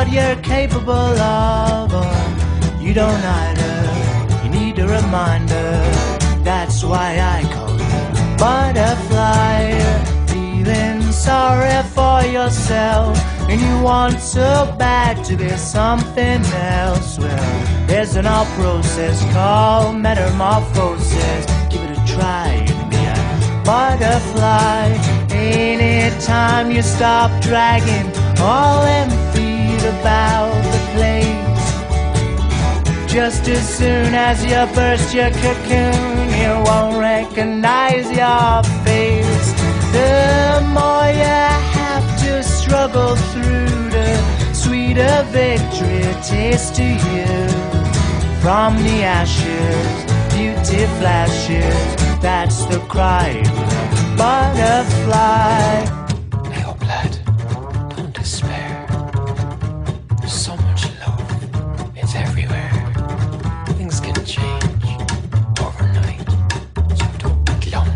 what you're capable of, or you don't either. You need a reminder. That's why I call you butterfly. Feeling sorry for yourself, and you want so bad to be something else. Well, there's an old process called metamorphosis. Give it a try and be a butterfly. Anytime you stop dragging all them feet about the place, just as soon as you burst your cocoon, you won't recognize your face. The more you have to struggle through, the sweeter victory tastes to you. From the ashes, beauty flashes. That's the cry of a butterfly. Hey, old lad, don't despair. There's so much love. It's everywhere. Things can change overnight, so don't be glum.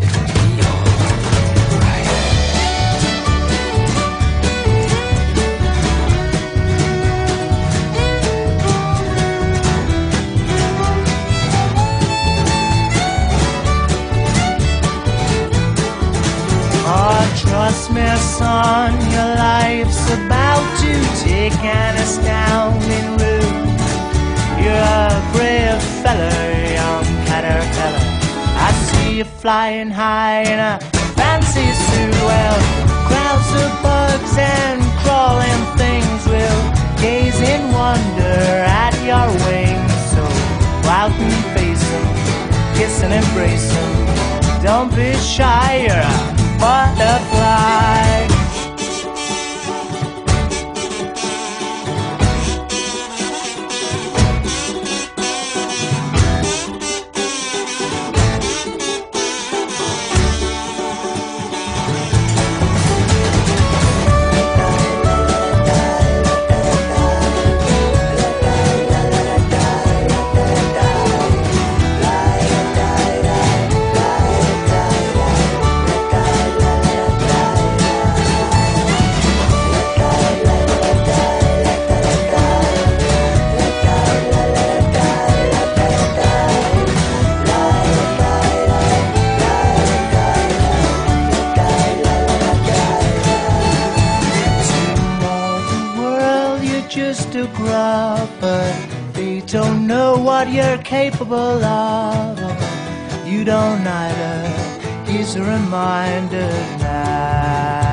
It'll be alright. Oh, trust me, son, your life's about to take an astounding route. You're a brave fella, young caterpillar. I see you flying high in a fancy suit. Well, crowds of bugs and crawling things will gaze in wonder at your wings. So go out and face them, kiss and embrace them. Don't be shy, you're a butterfly. Just a grub, but they don't know what you're capable of. You don't either. Here's a reminder now.